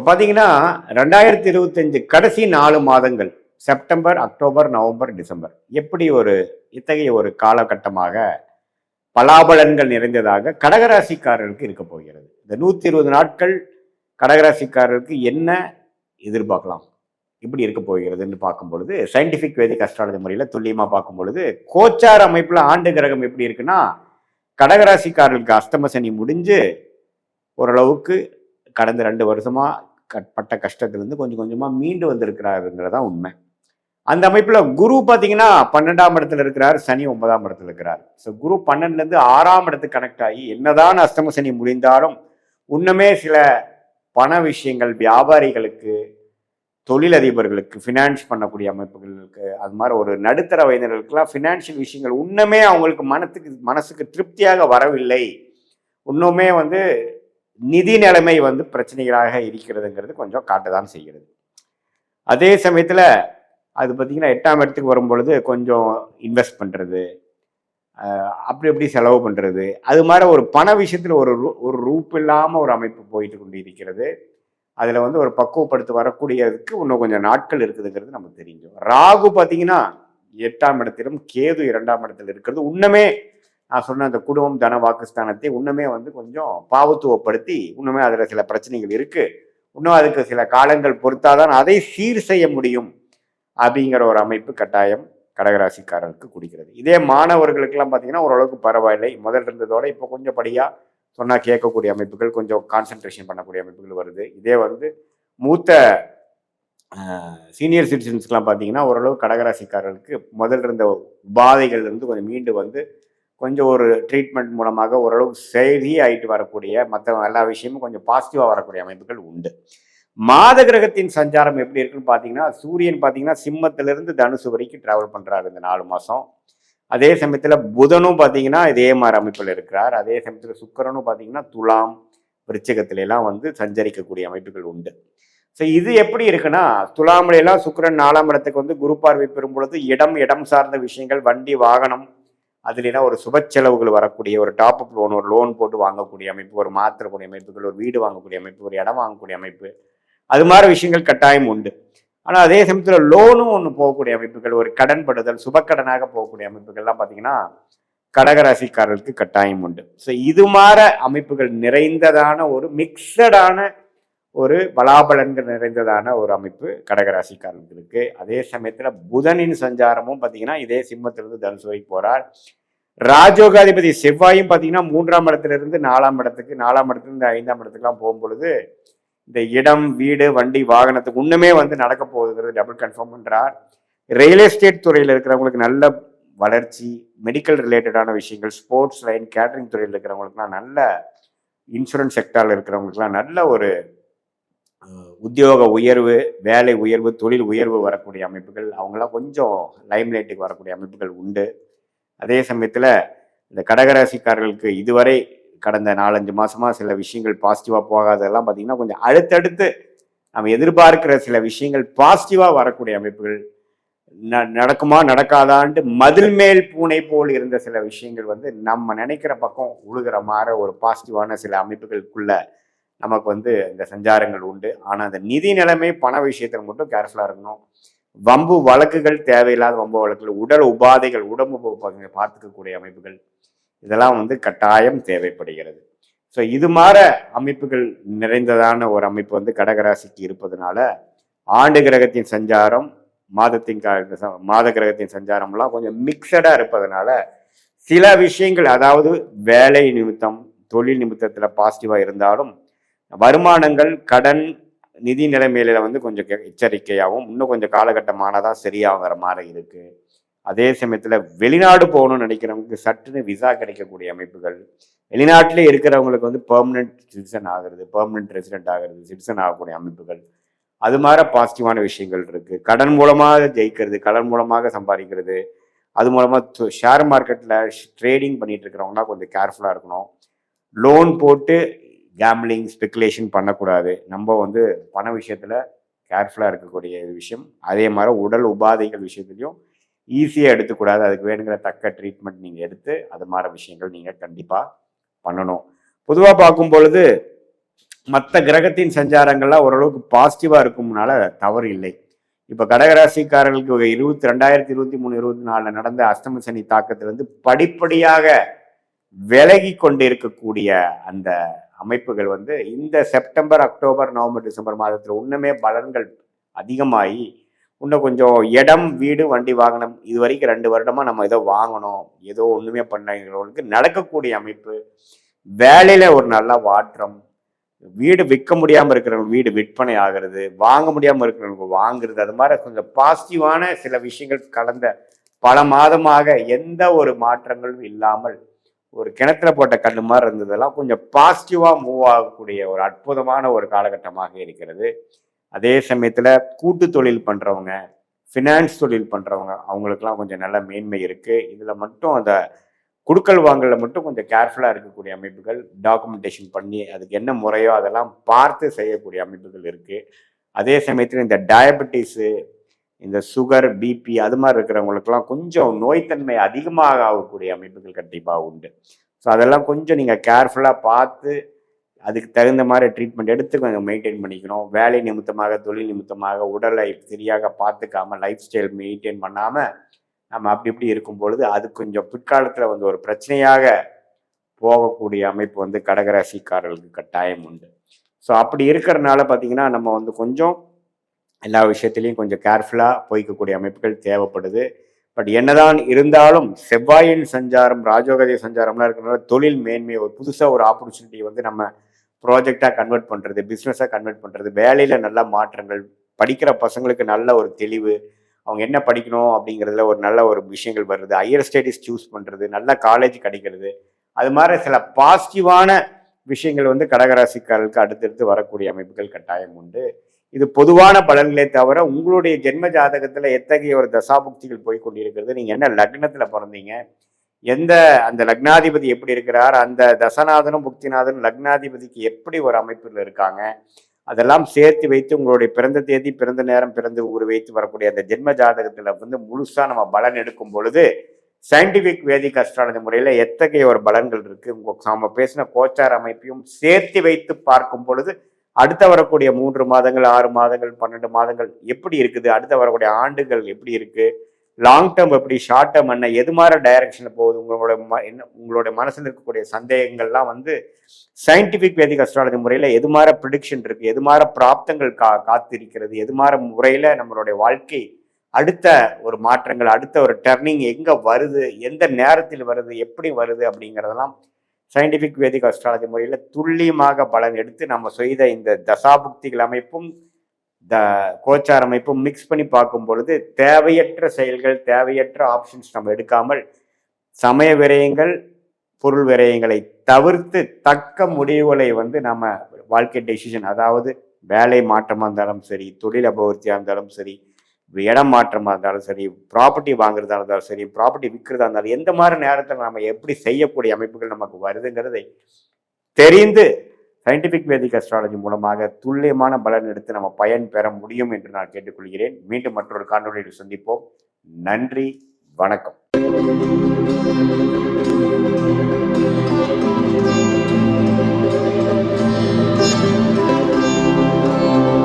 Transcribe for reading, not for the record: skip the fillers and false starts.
பார்த்தீங்கன்னா 2025 கடைசி 4 மாதங்கள் செப்டம்பர், அக்டோபர், நவம்பர், டிசம்பர் எப்படி இத்தகைய ஒரு காலகட்டமாக பலாபலன்கள் நிறைந்ததாக கடகராசிக்காரருக்கு இருக்க போகிறது. இந்த 120 நாட்கள் கடகராசிக்காரருக்கு என்ன எதிர்பார்க்கலாம், இப்படி இருக்க போகிறதுன்னு பார்க்கும் பொழுது, சயின்டிபிக் வேதிக் அஸ்ட்ராலஜி முறையில் துல்லியமாக பார்க்கும் பொழுது கோச்சார அமைப்பில் ஆண்டு கிரகம் எப்படி இருக்குன்னா, கடகராசிக்காரர்களுக்கு அஷ்டம சனி முடிஞ்சு ஓரளவுக்கு கடந்த 2 வருஷமா பட்ட கஷ்டத்திலிருந்து கொஞ்சம் கொஞ்சமா மீண்டு வந்திருக்கிறாருங்கிறதான் உண்மை. அந்த அமைப்புல குரு பாத்தீங்கன்னா 12ஆம் இடத்துல இருக்கிறார், சனி 9ஆம் இடத்துல இருக்கிறார். ஸோ குரு 12ல இருந்து 6ஆம் இடத்துக்கு கனெக்ட் ஆகி என்னதான் அஷ்டம சனி முடிந்தாலும் இன்னுமே சில பண விஷயங்கள் வியாபாரிகளுக்கு, தொழிலதிபர்களுக்கு, ஃபினான்ஸ் பண்ணக்கூடிய அமைப்புகளுக்கு, அது மாதிரி ஒரு நடுத்தர வயதினர்களுக்கெல்லாம் ஃபினான்ஷியல் விஷயங்கள் இன்னுமே அவங்களுக்கு மனசுக்கு திருப்தியாக வரவில்லை. இன்னுமே நிதி நிலைமை பிரச்சனைகளாக இருக்கிறதுங்கிறது கொஞ்சம் காட்டதான் செய்கிறது. அதே சமயத்தில் அது பார்த்தீங்கன்னா 8ஆம் இடத்துக்கு வரும்பொழுது கொஞ்சம் இன்வெஸ்ட் பண்ணுறது, அப்படி எப்படி செலவு பண்ணுறது, அது மாதிரி ஒரு பண விஷயத்தில் ஒரு ரூப் இல்லாமல் ஒரு அமைப்பு போயிட்டு கொண்டு இருக்கிறது. அதில் ஒரு பக்குவப்படுத்தி வரக்கூடியதுக்கு இன்னும் கொஞ்சம் நாட்கள் இருக்குதுங்கிறது நமக்கு தெரியும். ராகு பார்த்தீங்கன்னா 8ஆம் இடத்திலும், கேது 2ஆம் இடத்துல இருக்கிறது இன்னுமே நான் சொன்ன அந்த குடும்பம் தன வாக்குஸ்தானத்தை இன்னுமே கொஞ்சம் பாவத்துவப்படுத்தி இன்னுமே அதில் சில பிரச்சனைகள் இருக்கு. இன்னும் அதுக்கு சில காலங்கள் பொறுத்தாதான் அதை சீர் செய்ய முடியும் அப்படிங்கிற ஒரு அமைப்பு கட்டாயம் கடகராசிக்காரருக்கு குடிக்கிறது. இதே மாணவர்களுக்கெல்லாம் பார்த்தீங்கன்னா ஓரளவுக்கு பரவாயில்லை. முதல் இருந்ததோட இப்போ கொஞ்சம் படியாக சொன்னால் கேட்கக்கூடிய அமைப்புகள், கொஞ்சம் கான்சென்ட்ரேஷன் பண்ணக்கூடிய அமைப்புகள் வருது. இதே மூத்த சீனியர் சிட்டிசன்ஸ்க்கெலாம் பார்த்தீங்கன்னா ஓரளவு கடகராசிக்காரர்களுக்கு முதல் இருந்த உபாதைகள் கொஞ்சம் மீண்டு கொஞ்சம் ஒரு ட்ரீட்மெண்ட் மூலமாக ஓரளவு சரியாயிட்டு வரக்கூடிய மற்ற எல்லா விஷயமும் கொஞ்சம் பாசிட்டிவாக வரக்கூடிய அமைப்புகள் உண்டு. மாத கிரகத்தின் சஞ்சாரம் எப்படி இருக்குன்னு பார்த்தீங்கன்னா, சூரியன் பார்த்தீங்கன்னா சிம்மத்திலிருந்து தனுசு வரைக்கும் டிராவல் பண்ணுறாரு இந்த 4 மாதம். அதே சமயத்தில் புதனும் பார்த்தீங்கன்னா இதே மாதிரி அமைப்பில் இருக்கிறார். அதே சமயத்தில் சுக்கிரனும் பார்த்தீங்கன்னா துலாம், விருச்சிகத்திலாம் சஞ்சரிக்கக்கூடிய அமைப்புகள் உண்டு. ஸோ இது எப்படி இருக்குன்னா, துலாமிலாம் சுக்கிரன் 4ஆம் இடத்துக்கு குரு பார்வை பெறும் பொழுது இடம் சார்ந்த விஷயங்கள், வண்டி வாகனம், அதுலாம் ஒரு சுப செலவுகள் வரக்கூடிய, ஒரு டாப்அப் லோன், ஒரு லோன் போட்டு வாங்கக்கூடிய அமைப்பு, ஒரு மாற்றக்கூடிய அமைப்புகள், ஒரு வீடு வாங்கக்கூடிய அமைப்பு, ஒரு இடம் வாங்கக்கூடிய அமைப்பு, அது மாதிரி விஷயங்கள் கட்டாயம் உண்டு. ஆனால் அதே சமயத்தில் லோனும் ஒன்று போகக்கூடிய அமைப்புகள், ஒரு கடன் படுதல், சுபக்கடனாக போகக்கூடிய அமைப்புகள்லாம் பார்த்தீங்கன்னா கடகராசிக்காரர்களுக்கு கட்டாயம் உண்டு. ஸோ இது மாதிரி அமைப்புகள் நிறைந்ததான ஒரு மிக்சடான ஒரு பலாபலன்கள் நிறைந்ததான ஒரு அமைப்பு கடகராசிக்காரர்களுக்கு. அதே சமயத்தில் புதனின் சஞ்சாரமும் பார்த்தீங்கன்னா இதே சிம்மத்திலிருந்து தனுசு வரைக்கும் போறார். ராஜயோகாதிபதி செவ்வாயும் பார்த்தீங்கன்னா 3ஆம் இடத்திலிருந்து 4ஆம் இடத்துக்கு, 4ஆம் இடத்துலேருந்து 5ஆம் இடத்துக்குலாம் போகும்பொழுது இந்த இடம், வீடு, வண்டி, வாகனத்துக்கு இன்னுமே நடக்க போகுதுங்கிறது டபுள் கன்ஃபார்ம் பண்றார். ரியல் எஸ்டேட் துறையில் இருக்கிறவங்களுக்கு நல்ல வளர்ச்சி, மெடிக்கல் ரிலேட்டடான விஷயங்கள், ஸ்போர்ட்ஸ் லைன், கேட்டரிங் துறையில் இருக்கிறவங்களுக்குலாம் நல்ல, இன்சூரன்ஸ் செக்டாரில் இருக்கிறவங்களுக்குலாம் நல்ல ஒரு உத்தியோக உயர்வு, வேலை உயர்வு, தொழில் உயர்வு வரக்கூடிய அமைப்புகள், அவங்களாம் கொஞ்சம் லைம்லைட்டுக்கு வரக்கூடிய அமைப்புகள் உண்டு. அதே சமயத்தில் இந்த கடகராசிக்காரர்களுக்கு இதுவரை கடந்த 4-5 மாசமா சில விஷயங்கள் பாசிட்டிவா போகாததெல்லாம் பார்த்தீங்கன்னா கொஞ்சம் அடுத்தடுத்து நம்ம எதிர்பார்க்கிற சில விஷயங்கள் பாசிட்டிவா வரக்கூடிய அமைப்புகள், நடக்குமா நடக்காதான்ட்டு மதில் மேல் பூனை போல் இருந்த சில விஷயங்கள் நம்ம நினைக்கிற பக்கம் உழுகிற மாதிரி ஒரு பாசிட்டிவான சில அமைப்புகளுக்குள்ள நமக்கு இந்த சஞ்சாரங்கள் உண்டு. ஆனால் அந்த நிதி நிலைமை, பண விஷயத்தில் மட்டும் கேர்ஃபுல்லாக இருக்கணும். வம்பு வழக்குகள், தேவையில்லாத வம்பு வழக்குகள், உடல் உபாதைகள், உடம்பு பார்த்துக்கக்கூடிய அமைப்புகள், இதெல்லாம் கட்டாயம் தேவைப்படுகிறது. ஸோ இது மாதிரி அமைப்புகள் நிறைந்ததான ஒரு அமைப்பு கடகராசிக்கு இருப்பதனால ஆண்டு கிரகத்தின் சஞ்சாரம், மாத கிரகத்தின் சஞ்சாரம்லாம் கொஞ்சம் மிக்சடாக இருப்பதனால சில விஷயங்கள், அதாவது வேலை நிமித்தம், தொழில் நிமித்தத்தில் பாசிட்டிவாக இருந்தாலும் வருமானங்கள், கடன், நிதி நிலைமையில கொஞ்சம் எச்சரிக்கையாகவும் இன்னும் கொஞ்சம் காலகட்டமானதான் சரியாகிற மாதிரி இருக்கு. அதே சமயத்தில் வெளிநாடு போகணும்னு நினைக்கிறவங்களுக்கு சட்டுன்னு விசா கிடைக்கக்கூடிய அமைப்புகள், வெளிநாட்டிலே இருக்கிறவங்களுக்கு பெர்மனன்ட் சிட்டிசன் ஆகிறது, பெர்மனன்ட் ரெசிடென்ட் ஆகிறது, சிட்டிசன் ஆகக்கூடிய அமைப்புகள், அது மாதிரி பாசிட்டிவான விஷயங்கள் இருக்கு. கடன் மூலமாக ஜெயிக்கிறது, கடன் மூலமாக சம்பாதிக்கிறது, அது மூலமாக ஷேர் மார்க்கெட்டில் ட்ரேடிங் பண்ணிட்டு இருக்கிறவங்களாம் கொஞ்சம் கேர்ஃபுல்லாக இருக்கணும். லோன் போட்டு கேம்பிளிங், ஸ்பெகுலேஷன் பண்ணக்கூடாது. நம்ம பண விஷயத்தில் கேர்ஃபுல்லாக இருக்கக்கூடிய விஷயம். அதே மாதிரி உடல் உபாதைகள் விஷயத்துலையும் ஈஸியாக எடுத்துக்கூடாது. அதுக்கு வேணுங்கிற தக்க ட்ரீட்மெண்ட் நீங்கள் எடுத்து அது மாதிரி விஷயங்கள் நீங்கள் கண்டிப்பாக பண்ணணும். பொதுவாக பார்க்கும் பொழுது மற்ற கிரகத்தின் சஞ்சாரங்கள்லாம் ஓரளவுக்கு பாசிட்டிவாக இருக்கும்னால தவறு இல்லை. இப்போ கடகராசிக்காரர்களுக்கு 2023 24 நடந்த அஷ்டம சனி தாக்கத்திலிருந்து படிப்படியாக விலகி கொண்டு இருக்கக்கூடிய அந்த அமைப்புகள் வந்து இந்த செப்டம்பர், அக்டோபர், நவம்பர், டிசம்பர் மாதத்தில் இன்னுமே பலன்கள் அதிகமாகி இன்னும் கொஞ்சம் இடம், வீடு, வண்டி, வாகனம் இது வரைக்கும் 2 வருடமா நம்ம ஏதோ வாங்கணும், ஏதோ ஒண்ணுமே பண்ணவங்களுக்கு நடக்கக்கூடிய அமைப்பு, வேலையில ஒரு நல்ல மாற்றம், வீடு விற்க முடியாம இருக்கிறவங்க வீடு விற்பனை ஆகிறது, வாங்க முடியாம இருக்கிறவங்க வாங்குறது, அது மாதிரி கொஞ்சம் பாசிட்டிவான சில விஷயங்கள் கடந்த பல மாதமாக எந்த ஒரு மாற்றங்களும் இல்லாமல் ஒரு கிணத்துல போட்ட கண்ணு மாதிரி இருந்ததெல்லாம் கொஞ்சம் பாசிட்டிவா மூவ் ஆகக்கூடிய ஒரு அற்புதமான ஒரு காலகட்டமாக இருக்கிறது. அதே சமயத்துல கூட்டு தொழில் பண்றவங்க, ஃபினான்ஸ் தொழில் பண்றவங்க அவங்களுக்குலாம் கொஞ்சம் நல்ல மேன்மை இருக்கு. இதுல மட்டும் அந்த குடுக்கல் வாங்கல மட்டும் கொஞ்சம் கேர்ஃபுல்லா இருக்கக்கூடிய அமைப்புகள், டாக்குமெண்டேஷன் பண்ணி அதுக்கு என்ன முறையோ அதெல்லாம் பார்த்து செய்யக்கூடிய அமைப்புகள் இருக்கு. அதே சமயத்தில் இந்த டயபெட்டிஸு, இந்த சுகர், பிபி அது மாதிரி இருக்கிறவங்களுக்குலாம் கொஞ்சம் நோய்த்தன்மை அதிகமாக ஆகக்கூடிய அமைப்புகள் கண்டிப்பாக உண்டு. ஸோ அதெல்லாம் கொஞ்சம் நீங்கள் கேர்ஃபுல்லாக பார்த்து அதுக்கு தகுந்த மாதிரி ட்ரீட்மெண்ட் எடுத்து கொஞ்சம் மெயின்டைன் பண்ணிக்கணும். வேலை நிமித்தமாக, தொழில் நிமித்தமாக உடலை சரியாக பார்த்துக்காம, லைஃப் ஸ்டைல் மெயின்டைன் பண்ணாமல் நம்ம அப்படி இப்படி இருக்கும் பொழுது அது கொஞ்சம் பிற்காலத்தில் வந்து ஒரு பிரச்சனையாக போகக்கூடிய அமைப்பு வந்து கடகராசிக்காரர்களுக்கு கட்டாயம் உண்டு. ஸோ அப்படி இருக்கிறதுனால பார்த்தீங்கன்னா நம்ம வந்து கொஞ்சம் எல்லா விஷயத்திலையும் கொஞ்சம் கேர்ஃபுல்லாக போய்க்கக்கூடிய அமைப்புகள் தேவைப்படுது. பட் என்னதான் இருந்தாலும் செவ்வாயின் சஞ்சாரம், ராஜோகதை சஞ்சாரம்லாம் இருக்கிறனால தொழில் மேன்மை, ஒரு புதுசாக ஒரு ஆப்பர்ச்சுனிட்டி வந்து நம்ம ப்ராஜெக்டாக கன்வெர்ட் பண்ணுறது, பிஸ்னஸாக கன்வெர்ட் பண்ணுறது, வேலையில் நல்ல மாற்றங்கள், படிக்கிற பசங்களுக்கு நல்ல ஒரு தெளிவு, அவங்க என்ன படிக்கணும் அப்படிங்கிறதுல ஒரு நல்ல ஒரு விஷயங்கள் வருது, ஹையர் ஸ்டடீஸ் சூஸ் பண்ணுறது, நல்ல காலேஜ் கிடைக்கிறது, அது மாதிரி சில பாசிட்டிவான விஷயங்கள் வந்து கடகராசிக்காரர்களுக்கு அடுத்தடுத்து வரக்கூடிய அமைப்புகள் கட்டாயம் உண்டு. இது பொதுவான பலன்களே தவிர உங்களுடைய ஜென்ம ஜாதகத்துல எத்தகைய ஒரு தசாபுக்திகள் போய் கொண்டிருக்கிறது, நீங்க என்ன லக்னத்துல பிறந்தீங்க, எந்த அந்த லக்னாதிபதி எப்படி இருக்கிறார், அந்த தசநாதனும் புக்திநாதனும் லக்னாதிபதிக்கு எப்படி ஒரு அமைப்பில் இருக்காங்க, அதெல்லாம் சேர்த்து வைத்து உங்களுடைய பிறந்த தேதி, பிறந்த நேரம், பிறந்த ஊர் வைத்து வரக்கூடிய அந்த ஜென்ம ஜாதகத்துல வந்து முழுசா நம்ம பலன் எடுக்கும் பொழுது சயின்டிபிக் வேதிக் அஸ்ட்ராலஜி முறையில எத்தகைய ஒரு பலன்கள் இருக்கு, நம்ம பேசின கோச்சார அமைப்பையும் சேர்த்து வைத்து பார்க்கும் பொழுது அடுத்த வரக்கூடிய 3 மாதங்கள், 6 மாதங்கள், 12 மாதங்கள் எப்படி இருக்குது, அடுத்த வரக்கூடிய ஆண்டுகள் எப்படி இருக்கு, லாங் டேர்ம் எப்படி, ஷார்ட் டேர்ம் என்ன, எது மாதிரி டைரக்ஷன்ல போகுது, உங்களுடைய மனசுல இருக்கக்கூடிய சந்தேகங்கள்லாம் வந்து சயின்டிபிக் வேதிக் அஸ்ட்ராலஜி முறையில எது மாதிரி ப்ரிடிக்ஷன் இருக்கு, எது மாதிரி பிராப்தங்கள் காத்திருக்கிறது, எது மாதிரி முறையில நம்மளுடைய வாழ்க்கை அடுத்த ஒரு மாற்றங்கள், அடுத்த ஒரு டர்னிங் எங்க வருது, எந்த நேரத்தில் வருது, எப்படி வருது அப்படிங்கிறதெல்லாம் சயின்டிபிக் வேதிக் அஸ்ட்ராலஜி முறையில் துல்லியமாக பலன் எடுத்து நம்ம செய்த இந்த தசாபுக்திகள் அமைப்பும் கோச்சார அமைப்பும் மிக்ஸ் பண்ணி பார்க்கும் பொழுது தேவையற்ற செயல்கள், தேவையற்ற ஆப்ஷன்ஸ் நம்ம எடுக்காமல் சமய விரயங்கள், பொருள் விரயங்களை தவிர்த்து தக்க முடிவுகளை வந்து நம்ம வாழ்க்கை டெசிஷன், அதாவது வேலை மாற்றமாக இருந்தாலும் சரி, தொழில் அபிவிருத்தியாக இருந்தாலும் சரி, இடம் மாற்றமாக இருந்தாலும் சரி, ப்ராப்பர்ட்டி வாங்குறதா இருந்தாலும் சரி, ப்ராப்பர்ட்டி விற்கிறதா இருந்தாலும் எந்த மாதிரி நேரத்தில் நம்ம எப்படி செய்யக்கூடிய அமைப்புகள் நமக்கு வருதுங்கிறதை தெரிந்து சயின்டிபிக் வேதிக் அஸ்ட்ராலஜி மூலமாக துல்லியமான பலன் எடுத்து நம்ம பயன் பெற முடியும் என்று நான் கேட்டுக்கொள்கிறேன். மீண்டும் மற்றொரு காணொளியில் சந்திப்போம். நன்றி, வணக்கம்.